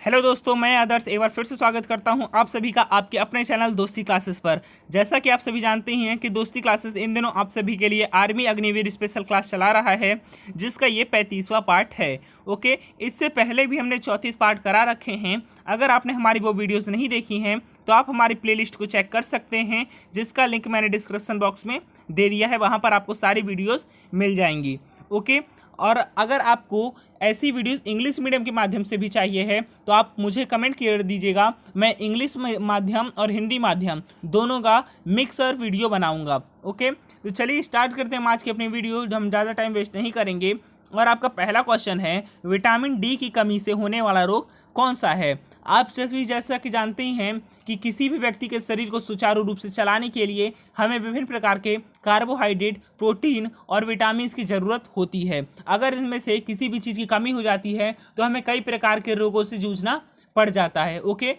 Hello दोस्तों, मैं आदर्श एक बार फिर से स्वागत करता हूं आप सभी का आपके अपने चैनल दोस्ती क्लासेस पर। जैसा कि आप सभी जानते ही हैं कि दोस्ती क्लासेस इन दिनों आप सभी के लिए आर्मी अग्निवीर स्पेशल क्लास चला रहा है, जिसका ये 35वां पार्ट है। ओके, इससे पहले भी हमने 34 पार्ट करा रखे हैं। अगर आपने हमारी वो वीडियोज़ नहीं देखी हैं तो आप हमारी प्लेलिस्ट को चेक कर सकते हैं, जिसका लिंक मैंने डिस्क्रिप्शन बॉक्स में दे दिया है। वहाँ पर आपको सारी वीडियोज़ मिल जाएंगी। ओके, और अगर आपको ऐसी वीडियोस इंग्लिश मीडियम के माध्यम से भी चाहिए है तो आप मुझे कमेंट कर दीजिएगा। मैं इंग्लिश माध्यम और हिंदी माध्यम दोनों का मिक्सर वीडियो बनाऊंगा। ओके, तो चलिए स्टार्ट करते हैं आज की अपनी वीडियो। हम ज़्यादा टाइम वेस्ट नहीं करेंगे और आपका पहला क्वेश्चन है, विटामिन डी की कमी से होने वाला रोग कौन सा है। आप सभी जैसा कि जानते ही हैं कि किसी भी व्यक्ति के शरीर को सुचारू रूप से चलाने के लिए हमें विभिन्न प्रकार के कार्बोहाइड्रेट, प्रोटीन और विटामिन की ज़रूरत होती है। अगर इनमें से किसी भी चीज़ की कमी हो जाती है तो हमें कई प्रकार के रोगों से जूझना पड़ जाता है। ओके,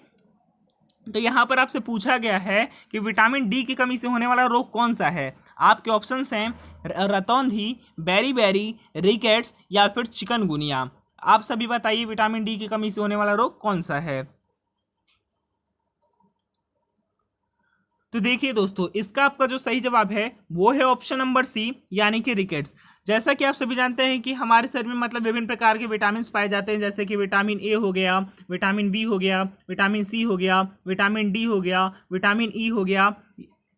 तो यहाँ पर आपसे पूछा गया है कि विटामिन डी की कमी से होने वाला रोग कौन सा है। आपके ऑप्शंस हैं रतौंधी, बेरी, रिकेट्स या फिर चिकनगुनिया। आप सभी बताइए विटामिन डी की कमी से होने वाला रोग कौन सा है। तो देखिए दोस्तों, इसका आपका जो सही जवाब है वो है ऑप्शन नंबर सी, यानी कि रिकेट्स। जैसा कि आप सभी जानते हैं कि हमारे शरीर में मतलब विभिन्न प्रकार के विटामिन पाए जाते हैं, जैसे कि विटामिन ए हो गया, विटामिन बी हो गया, विटामिन सी हो गया, विटामिन डी हो गया, विटामिन ई हो गया।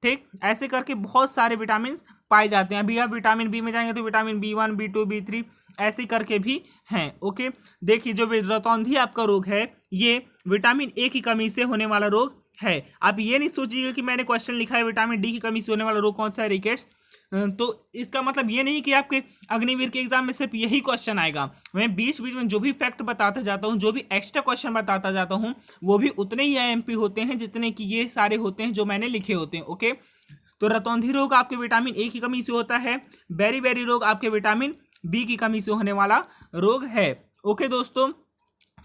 ठीक, ऐसे करके बहुत सारे विटामिन पाए जाते हैं। अभी आप विटामिन बी में जाएंगे तो विटामिन B1, B2, B3 ऐसे करके भी हैं। ओके, देखिए जो रतौंधी आपका रोग है ये विटामिन ए की कमी से होने वाला रोग है। आप ये नहीं सोचिएगा कि मैंने क्वेश्चन लिखा है विटामिन डी की कमी से होने वाला रोग कौन सा है, रिकेट्स। तो इसका मतलब ये नहीं कि आपके अग्निवीर के एग्जाम में सिर्फ यही क्वेश्चन आएगा। मैं बीच बीच में जो भी फैक्ट बताता जाता हूँ, जो भी एक्स्ट्रा क्वेश्चन बताता जाता हूँ, वो भी उतने ही IMP होते हैं जितने कि ये सारे होते हैं जो मैंने लिखे होते हैं। ओके, तो रतौंधी रोग आपके विटामिन ए की कमी से होता है, बेरी रोग आपके विटामिन बी की कमी से होने वाला रोग है। ओके दोस्तों,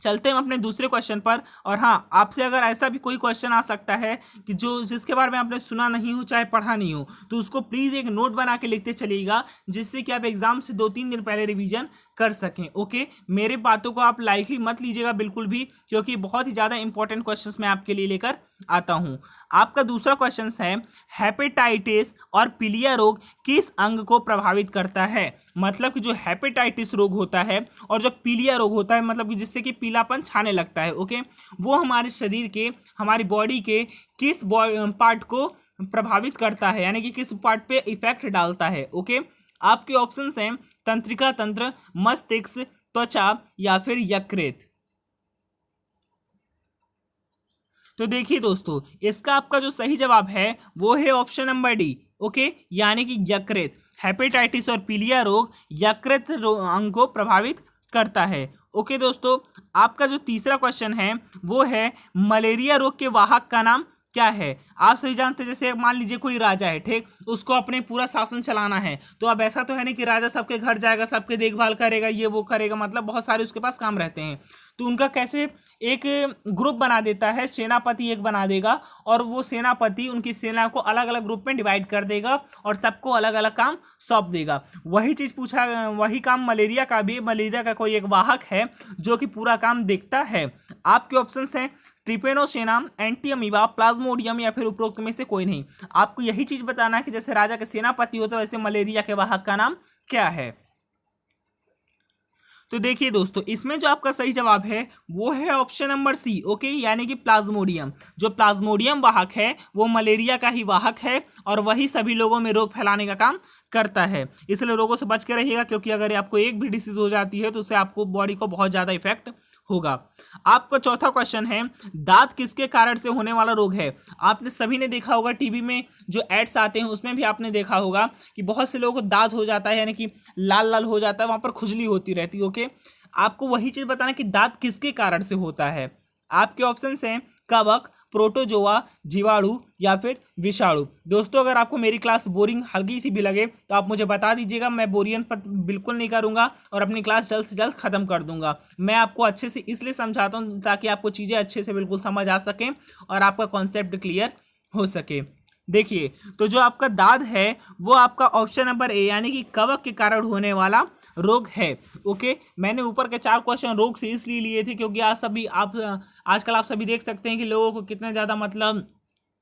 चलते हैं अपने दूसरे क्वेश्चन पर। और हाँ, आपसे अगर ऐसा भी कोई क्वेश्चन आ सकता है कि जिसके बारे में आपने सुना नहीं हो चाहे पढ़ा नहीं हो, तो उसको प्लीज़ एक नोट बना के लिखते चलिएगा, जिससे कि आप एग्जाम से 2-3 दिन पहले रिवीजन कर सकें। ओके, मेरे बातों को आप लाइटली मत लीजिएगा बिल्कुल भी, क्योंकि बहुत ही ज़्यादा इंपॉर्टेंट क्वेश्चंस मैं आपके लिए लेकर आता हूँ। आपका दूसरा क्वेश्चन है, हेपेटाइटिस और पीलिया रोग किस अंग को प्रभावित करता है। मतलब कि जो हेपेटाइटिस रोग होता है और जो पीलिया रोग होता है, मतलब कि जिससे कि पीलापन छाने लगता है, ओके, वो हमारे शरीर के, हमारी बॉडी के किस पार्ट को प्रभावित करता है, यानी कि किस पार्ट पे इफेक्ट डालता है। ओके, आपके ऑप्शंस हैं तंत्रिका तंत्र, मस्तिष्क, त्वचा या फिर यकृत। तो देखिए दोस्तों, इसका आपका जो सही जवाब है वो है ऑप्शन नंबर डी। ओके, यानी कि यकृत। हेपेटाइटिस और पीलिया रोग यकृत अंग को प्रभावित करता है। ओके दोस्तों, आपका जो तीसरा क्वेश्चन है वो है, मलेरिया रोग के वाहक का नाम क्या है। आप सही जानते हैं, जैसे मान लीजिए कोई राजा है, ठीक, उसको अपने पूरा शासन चलाना है, तो अब ऐसा तो है नहीं कि राजा सबके घर जाएगा, सबके देखभाल करेगा, ये वो करेगा, मतलब बहुत सारे उसके पास काम रहते हैं। तो उनका कैसे एक ग्रुप बना देता है, सेनापति एक बना देगा, और वो सेनापति उनकी सेना को अलग अलग ग्रुप में डिवाइड कर देगा और सबको अलग अलग काम सौंप देगा। वही चीज़ पूछा, वही काम मलेरिया का भी। मलेरिया का कोई एक वाहक है जो कि पूरा काम देखता है। आपके ऑप्शंस हैं ट्रिपेनोसोमा, एंटीअमीबा, प्लाज्मोडियम या फिर उपरोक्त में से कोई नहीं। आपको यही चीज़ बताना है कि जैसे राजा के सेनापति होता है वैसे मलेरिया के वाहक का नाम क्या है। तो देखिए दोस्तों, इसमें जो आपका सही जवाब है वो है ऑप्शन नंबर सी। ओके, यानी कि प्लाज्मोडियम। जो प्लाज्मोडियम वाहक है वो मलेरिया का ही वाहक है और वही सभी लोगों में रोग फैलाने का काम करता है। इसलिए रोगों से बच के रहिएगा, क्योंकि अगर आपको एक भी डिसीज हो जाती है तो उससे आपको बॉडी को बहुत ज़्यादा इफेक्ट होगा। आपका चौथा क्वेश्चन है, दांत किसके कारण से होने वाला रोग है। आपने सभी ने देखा होगा टीवी में जो एड्स आते हैं उसमें भी आपने देखा होगा कि बहुत से लोगों को दांत हो जाता है, यानी कि लाल लाल हो जाता है, वहां पर खुजली होती रहती है। ओके, आपको वही चीज बताना कि दांत किसके कारण से होता है। आपके ऑप्शंस हैं कवक, प्रोटोजोआ, जीवाणु या फिर विषाणु। दोस्तों, अगर आपको मेरी क्लास बोरिंग हल्की सी भी लगे तो आप मुझे बता दीजिएगा, मैं बोरियन पर बिल्कुल नहीं करूंगा और अपनी क्लास जल्द से जल्द खत्म कर दूंगा। मैं आपको अच्छे से इसलिए समझाता हूं ताकि आपको चीज़ें अच्छे से बिल्कुल समझ आ सकें और आपका कॉन्सेप्ट क्लियर हो सके। देखिए, तो जो आपका दाद है वो आपका ऑप्शन नंबर ए, यानी कि कवक के कारण होने वाला रोग है। ओके, मैंने ऊपर के 4 क्वेश्चन रोग से इसलिए लिए थे क्योंकि आजकल आप सभी देख सकते हैं कि लोगों को कितना ज़्यादा मतलब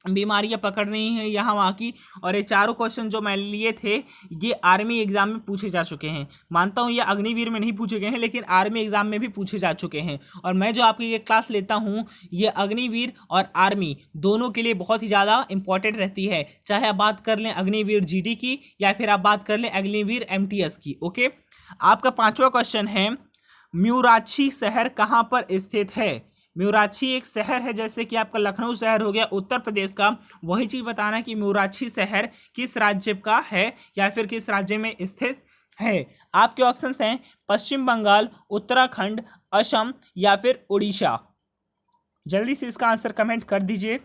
बीमारियां पकड़ रही हैं यहाँ वहाँ की। और ये चारों क्वेश्चन जो मैं लिए थे ये आर्मी एग्जाम में पूछे जा चुके हैं। मानता हूँ ये अग्निवीर में नहीं पूछे गए हैं, लेकिन आर्मी एग्जाम में भी पूछे जा चुके हैं। और मैं जो आपकी ये क्लास लेता हूँ ये अग्निवीर और आर्मी दोनों के लिए बहुत ही ज़्यादा इंपॉर्टेंट रहती है, चाहे आप बात कर लें अग्निवीर जीडी की या फिर आप बात कर लें अग्निवीर एमटीएस की। ओके, आपका 5वां क्वेश्चन है, म्यूराक्षी शहर कहाँ पर स्थित है? म्यूराक्षी एक शहर है, जैसे कि आपका लखनऊ शहर हो गया उत्तर प्रदेश का, वही चीज़ बताना है कि म्यूराक्षी शहर किस राज्य का है या फिर किस राज्य में स्थित है। आपके ऑप्शंस हैं पश्चिम बंगाल, उत्तराखंड, असम या फिर उड़ीसा। जल्दी से इसका आंसर कमेंट कर दीजिए।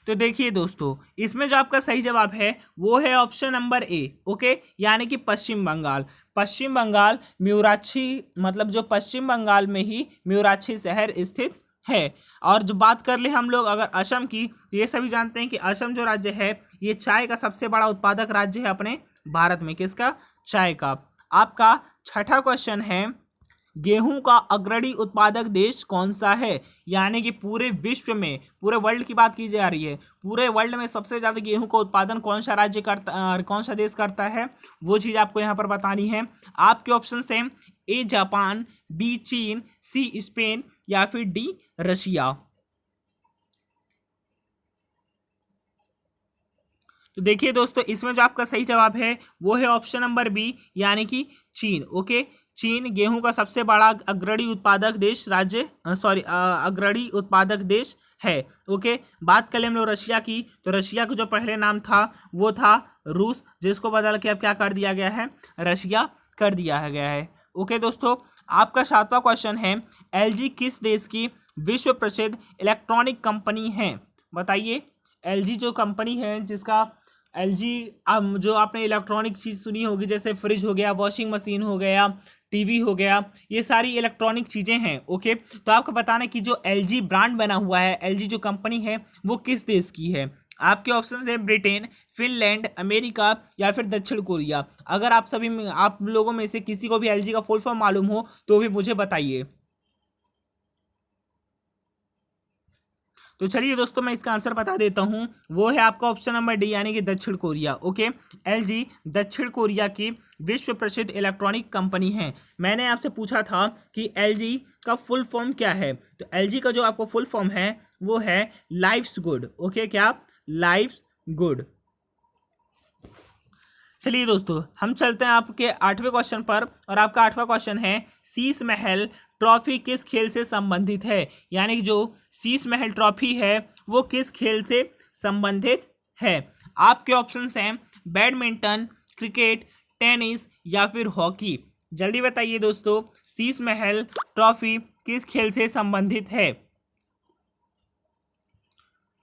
तो देखिए दोस्तों, इसमें जो आपका सही जवाब है वो है ऑप्शन नंबर ए। ओके, यानी कि पश्चिम बंगाल। पश्चिम बंगाल म्यूराक्षी मतलब जो पश्चिम बंगाल में ही म्यूराक्षी शहर स्थित है। और जो बात कर ले हम लोग अगर असम की, तो ये सभी जानते हैं कि असम जो राज्य है ये चाय का सबसे बड़ा उत्पादक राज्य है अपने भारत में। किसका? चाय का। आपका 6ठा क्वेश्चन है, गेहूं का अग्रणी उत्पादक देश कौन सा है? यानी कि पूरे विश्व में, पूरे वर्ल्ड की बात की जा रही है, पूरे वर्ल्ड में सबसे ज़्यादा गेहूं का उत्पादन कौन सा राज्य करता, कौन सा देश करता है, वो चीज़ आपको यहाँ पर बतानी है। आपके ऑप्शन हैं ए जापान, बी चीन, सी स्पेन या फिर डी रशिया। तो देखिए दोस्तों, इसमें जो आपका सही जवाब है वो है ऑप्शन नंबर बी, यानी कि चीन। ओके, चीन गेहूं का सबसे बड़ा अग्रणी उत्पादक देश अग्रणी उत्पादक देश है। ओके, बात करें हम लोग रशिया की, तो रशिया का जो पहले नाम था वो था रूस, जिसको बदल के अब क्या कर दिया गया है? रशिया कर दिया गया है। ओके दोस्तों, आपका 7वां क्वेश्चन है, एलजी किस देश की विश्व प्रसिद्ध इलेक्ट्रॉनिक कंपनी है? बताइए। एलजी जो कंपनी है, जिसका एलजी जो आपने इलेक्ट्रॉनिक चीज़ सुनी होगी, जैसे फ्रिज हो गया, वॉशिंग मशीन हो गया, टीवी हो गया, ये सारी इलेक्ट्रॉनिक चीज़ें हैं। ओके, तो आपको बताना है कि जो एलजी ब्रांड बना हुआ है, एलजी जो कंपनी है वो किस देश की है? आपके ऑप्शन है ब्रिटेन, फिनलैंड, अमेरिका या फिर दक्षिण कोरिया। अगर आप लोगों में से किसी को भी एलजी का फुल फॉर्म मालूम हो तो भी मुझे बताइए। तो चलिए दोस्तों, मैं इसका आंसर बता देता हूँ, वो है आपका ऑप्शन नंबर डी, यानी कि दक्षिण कोरिया। ओके, एलजी दक्षिण कोरिया की विश्व प्रसिद्ध इलेक्ट्रॉनिक कंपनी है। मैंने आपसे पूछा था कि एलजी का फुल फॉर्म क्या है, तो एलजी का जो आपको फुल फॉर्म है वो है लाइफ्स गुड। ओके, क्या? Lives good. चलिए दोस्तों, हम चलते हैं आपके 8वें क्वेश्चन पर, और आपका 8वां क्वेश्चन है, शीश महल ट्रॉफी किस खेल से संबंधित है? यानी कि जो शीश महल ट्रॉफी है वो किस खेल से संबंधित है? आपके ऑप्शंस हैं बैडमिंटन, क्रिकेट, टेनिस या फिर हॉकी। जल्दी बताइए दोस्तों, शीश महल ट्रॉफी किस खेल से संबंधित है?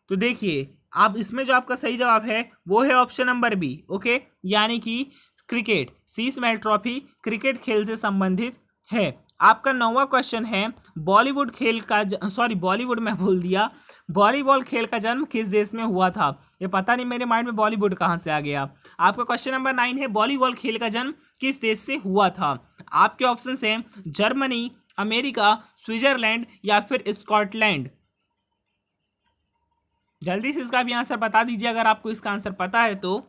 तो देखिए, आप इसमें जो आपका सही जवाब है वो है ऑप्शन नंबर बी। ओके, यानी कि cricket. Sheesh Mahal trophy cricket खेल से संबंधित है। आपका 9वां क्वेश्चन है, बॉलीवुड खेल का बॉलीवुड में भूल दिया, वॉलीबॉल खेल का जन्म किस देश में हुआ था? ये पता नहीं मेरे माइंड में बॉलीवुड कहाँ से आ गया। आपका क्वेश्चन नंबर 9 है, वॉलीबॉल खेल का जन्म किस देश से हुआ था? आपके ऑप्शन हैं जर्मनी, अमेरिका, स्विट्जरलैंड या फिर स्कॉटलैंड। जल्दी से इसका भी आंसर बता दीजिए अगर आपको इसका आंसर पता है तो।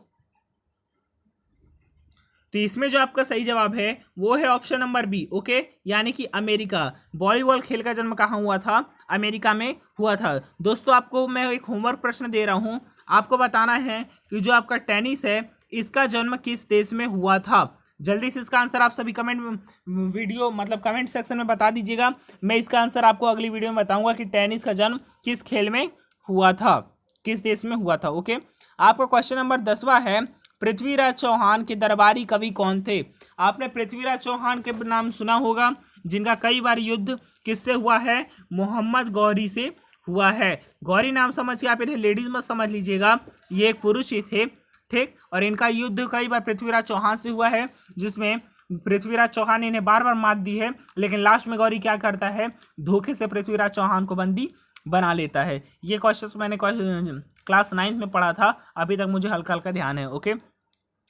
इसमें जो आपका सही जवाब है वो है ऑप्शन नंबर बी। ओके, यानी कि अमेरिका। वॉलीबॉल खेल का जन्म कहाँ हुआ था? अमेरिका में हुआ था। दोस्तों, आपको मैं एक होमवर्क प्रश्न दे रहा हूँ, आपको बताना है कि जो आपका टेनिस है इसका जन्म किस देश में हुआ था। जल्दी से इसका आंसर आप सभी कमेंट सेक्शन में बता दीजिएगा। मैं इसका आंसर आपको अगली वीडियो में बताऊंगा कि टेनिस का जन्म किस खेल में हुआ था, किस देश में हुआ था। ओके, आपका क्वेश्चन नंबर 10वां है, पृथ्वीराज चौहान के दरबारी कवि कौन थे? आपने पृथ्वीराज चौहान के नाम सुना होगा, जिनका कई बार युद्ध किससे हुआ है? मोहम्मद गौरी से हुआ है। गौरी नाम समझ के आप इन्हें लेडीज मत समझ लीजिएगा, ये एक पुरुष ही थे। ठीक, और इनका युद्ध कई बार पृथ्वीराज चौहान से हुआ है, जिसमें पृथ्वीराज चौहान ने इन्हें बार बार मात दी है, लेकिन लास्ट में गौरी क्या करता है? धोखे से पृथ्वीराज चौहान को बंदी बना लेता है। ये क्वेश्चन मैंने क्लास 9 में पढ़ा था, अभी तक मुझे हल्का हल्का ध्यान है। ओके,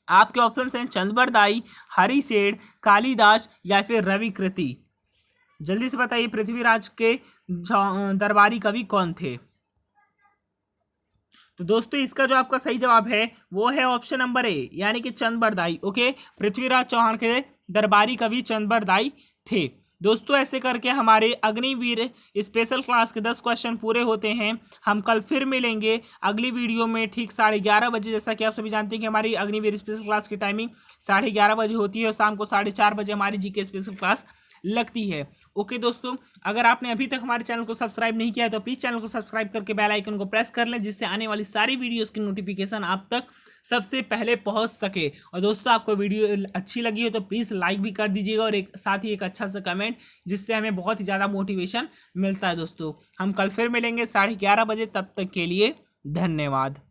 आपके ऑप्शन हैं चंद्रबरदाई, हरिसेठ, कालिदास या फिर रविकृति। जल्दी से बताइए पृथ्वीराज के दरबारी कवि कौन थे। तो दोस्तों इसका जो आपका सही जवाब है वो है ऑप्शन नंबर ए, यानी कि चंद्रबरदाई। ओके, पृथ्वीराज चौहान के दरबारी कवि चंद्रबरदाई थे। दोस्तों ऐसे करके हमारे अग्निवीर स्पेशल क्लास के 10 क्वेश्चन पूरे होते हैं। हम कल फिर मिलेंगे अगली वीडियो में ठीक 11:30 बजे। जैसा कि आप सभी जानते हैं कि हमारी अग्निवीर स्पेशल क्लास की टाइमिंग 11:30 बजे होती है और शाम को 4:30 बजे हमारी जीके स्पेशल क्लास लगती है। ओके दोस्तों, अगर आपने अभी तक हमारे चैनल को सब्सक्राइब नहीं किया है तो प्लीज़ चैनल को सब्सक्राइब करके बेल आइकन को प्रेस कर लें, जिससे आने वाली सारी वीडियोस की नोटिफिकेशन आप तक सबसे पहले पहुंच सके। और दोस्तों आपको वीडियो अच्छी लगी हो तो प्लीज़ लाइक भी कर दीजिएगा और एक साथ ही एक अच्छा सा कमेंट, जिससे हमें बहुत ही ज़्यादा मोटिवेशन मिलता है। दोस्तों हम कल फिर मिलेंगे 11:30 बजे, तब तक के लिए धन्यवाद।